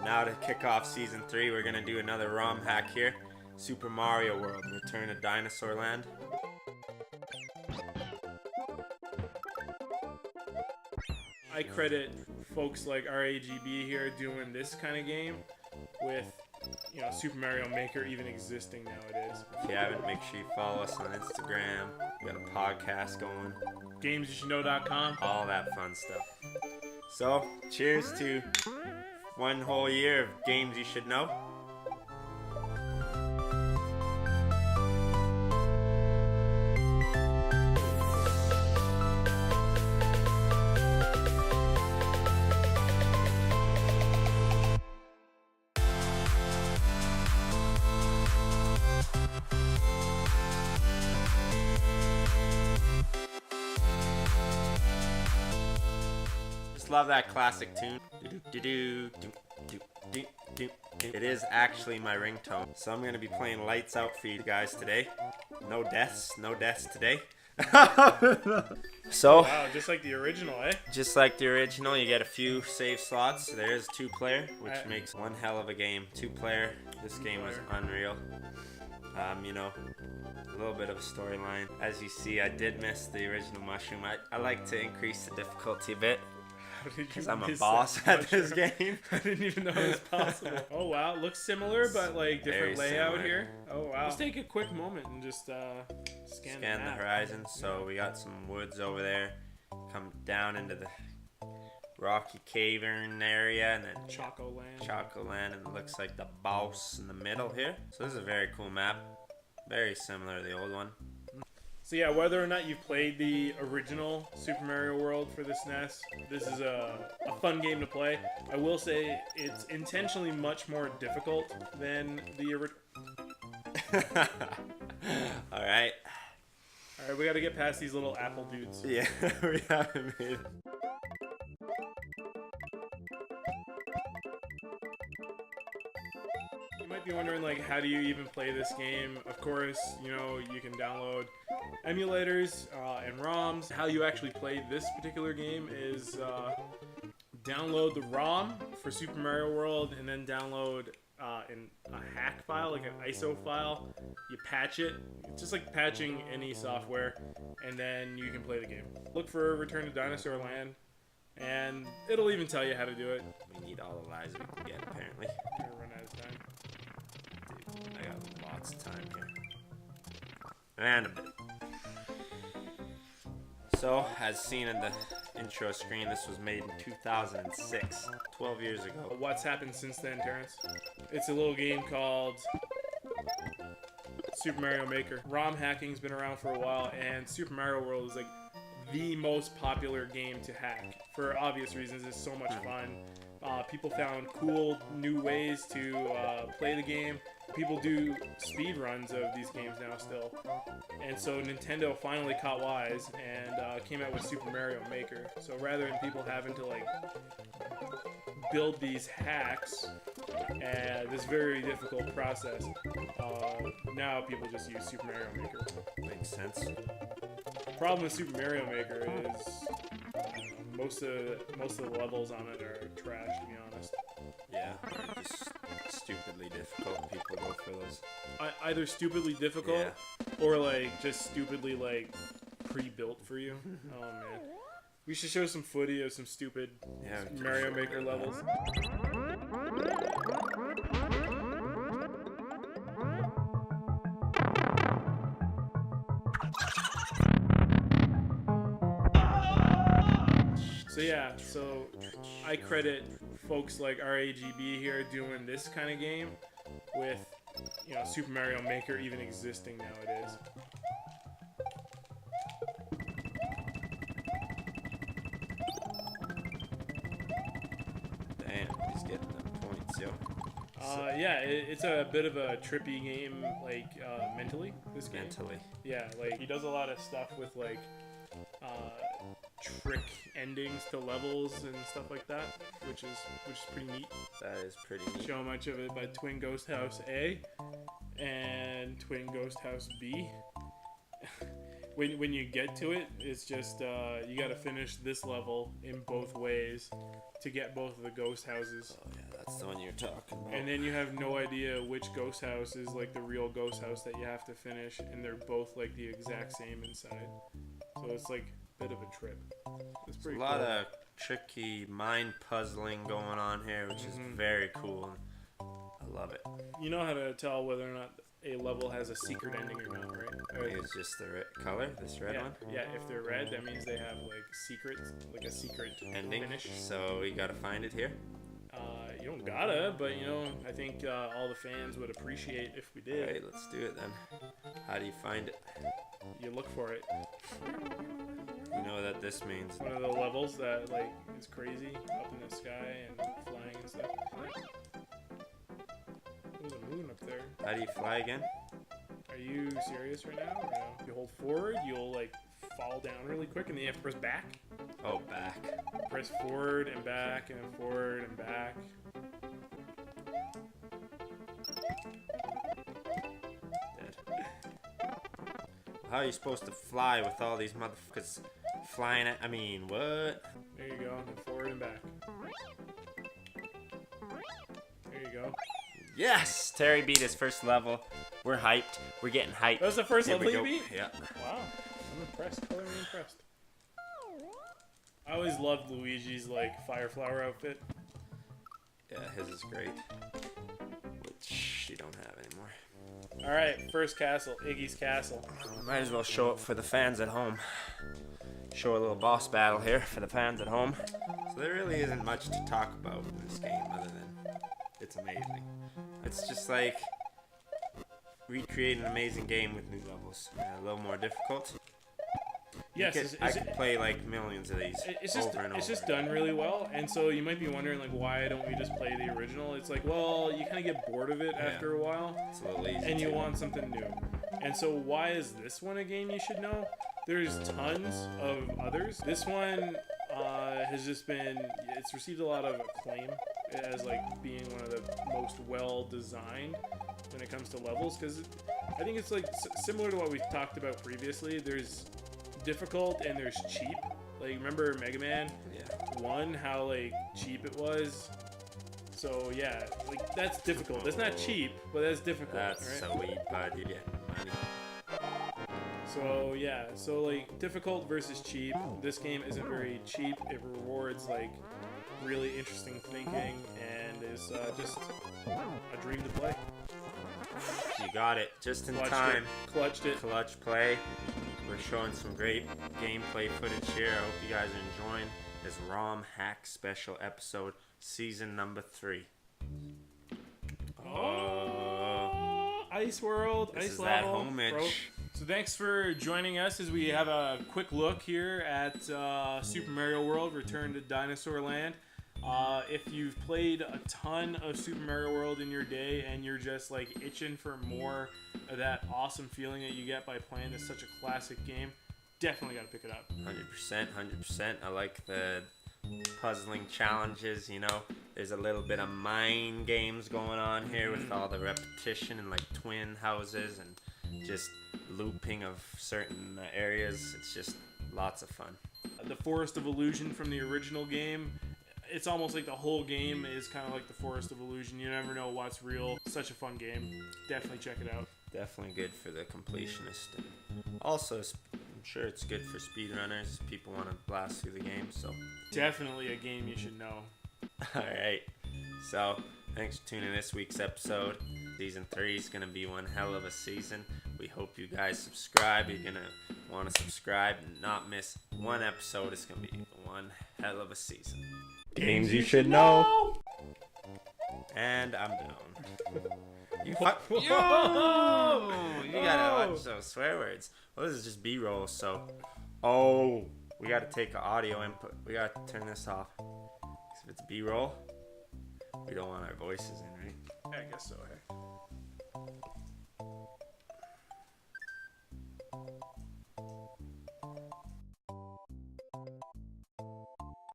Now to kick off Season 3, we're going to do another ROM hack here. Super Mario World, Return to Dinosaur Land. I credit folks like RAGB here doing this kind of game with, you know, Super Mario Maker even existing nowadays. If you haven't, make sure you follow us on Instagram. We got a podcast going. GamesYouShouldKnow.com. All that fun stuff. So, cheers to one whole year of games you should know. Love that classic tune. It is actually my ringtone. So I'm going to be playing Lights Out for you guys today. No deaths today. So, wow, just like the original, eh? Just like the original, you get a few save slots. There's 2-player, which makes one hell of a game. 2-player, this game was unreal. You know, a little bit of a storyline. As you see, I did miss the original mushroom. I like to increase the difficulty a bit. Because I'm a boss at this game. I didn't even know it was possible. Oh wow, looks similar, but like different layout here. Oh wow. Let's take a quick moment and just scan the horizon. So we got some woods over there. Come down into the rocky cavern area, and then Choco Land, and it looks like the boss in the middle here. So this is a very cool map. Very similar to the old one. So yeah, whether or not you've played the original Super Mario World for the SNES, this is a fun game to play. I will say it's intentionally much more difficult than the original. Alright, we gotta get past these little apple dudes. Yeah, we haven't made it. You might be wondering, like, how do you even play this game? Of course, you know, you can download emulators and ROMs. How you actually play this particular game is download the ROM for Super Mario World, and then download a hack file, like an ISO file. You patch it. It's just like patching any software, and then you can play the game. Look for Return to Dinosaur Land, and it'll even tell you how to do it. We need all the lives we can get, apparently. I'm gonna run out of time. Dude, I got lots of time here. And a bit. So, as seen in the intro screen, this was made in 2006, 12 years ago. What's happened since then, Terrence? It's a little game called Super Mario Maker. ROM hacking's been around for a while, and Super Mario World is like the most popular game to hack. For obvious reasons, it's so much fun. People found cool new ways to play the game. People do speed runs of these games now still. And so Nintendo finally caught wise and came out with Super Mario Maker. So rather than people having to like build these hacks, this very difficult process, now people just use Super Mario Maker. Makes sense. The problem with Super Mario Maker is most of the levels on it are trash, to be honest. Yeah, just stupidly difficult. People go for those. Either stupidly difficult, or like just stupidly like pre-built for you. Oh man, we should show some footage of some stupid Mario Maker levels. So yeah, so I credit folks like RAGB here doing this kind of game with, you know, Super Mario Maker even existing nowadays. Damn, he's getting them points, yo. Yeah, it's a bit of a trippy game, like mentally. This game. Mentally. Yeah, like he does a lot of stuff with like trick endings to levels and stuff like that, which is pretty neat. That is pretty neat. Show much of it by Twin Ghost House A and Twin Ghost House B. when you get to it, it's just you got to finish this level in both ways to get both of the ghost houses. Oh yeah, that's the one you're talking about. And then you have no idea which ghost house is like the real ghost house that you have to finish, and they're both like the exact same inside. So it's like a bit of a trip. It's pretty cool. A lot of tricky mind puzzling going on here, which is very cool. I love it. You know how to tell whether or not a level has a secret ending or not, right? It's just the color, this red one? Yeah, if they're red, that means they have like secrets, like a secret ending. Finish. So we gotta find it here. You don't gotta, but you know, I think all the fans would appreciate if we did. Alright, let's do it then. How do you find it? You look for it. You know what this means. One of the levels that like is crazy up in the sky and flying and stuff. There's a moon up there. How do you fly again? Are you serious right now? Or no? You hold forward, you'll like fall down really quick, and then you have to press back. Oh, back. Press forward and back, and then forward and back. Dead. How are you supposed to fly with all these motherfuckers flying at? I mean, what? There you go. And forward and back. There you go. Yes! Terry beat his first level. We're hyped. We're getting hyped. That was the first Here level we you go. beat? Yeah. Wow. I'm impressed. Totally impressed. I always loved Luigi's like fire flower outfit. Yeah, his is great. Which you don't have anymore. Alright, first castle. Iggy's castle. Might as well show it for the fans at home. Show a little boss battle here for the fans at home. So there really isn't much to talk about in this game other than it's amazing. It's just like recreate an amazing game with new levels. A little more difficult. Yes, I could play like millions of these over and over. It's just done really well, and so you might be wondering like, why don't we just play the original? It's like, well, you kind of get bored of it after a while, it's a little easy and you want something new. And so why is this one a game you should know? There's tons of others. This one has just it's received a lot of acclaim as like being one of the most well designed when it comes to levels, because I think it's like similar to what we've talked about previously. There's difficult and there's cheap. Like, remember Mega Man 1, how like cheap it was? So yeah, like that's difficult. That's not cheap, but that's difficult. That's right? sweet, bud. You're getting money. So yeah, so like difficult versus cheap. This game isn't very cheap. It rewards like really interesting thinking and is just a dream to play. You got it just in time. Clutched it. Clutch play. We're showing some great gameplay footage here. I hope you guys are enjoying this Romhack special episode, season number 3. Ice World, this Ice is Level. that homage. So thanks for joining us as we have a quick look here at Super Mario World: Return to Dinosaur Land. If you've played a ton of Super Mario World in your day and you're just like itching for more of that awesome feeling that you get by playing this such a classic game, definitely got to pick it up. 100%. I like the puzzling challenges, you know. There's a little bit of mind games going on here with all the repetition and like twin houses and just looping of certain areas. It's just lots of fun. The Forest of Illusion from the original game, it's almost like the whole game is kind of like the Forest of Illusion. You never know what's real. Such a fun game. Definitely check it out. Definitely good for the completionist. And also, I'm sure it's good for speedrunners. People want to blast through the game, so. Definitely a game you should know. Alright, so thanks for tuning in this week's episode. Season 3 is going to be one hell of a season. We hope you guys subscribe. You're going to want to subscribe and not miss one episode. It's going to be one hell of a season. Games you should know. And I'm down. You gotta watch those swear words. Well, this is just B-roll, so. Oh, we gotta take an audio input. We gotta turn this off. 'Cause if it's B-roll, we don't want our voices in, right? Yeah, I guess so, hey.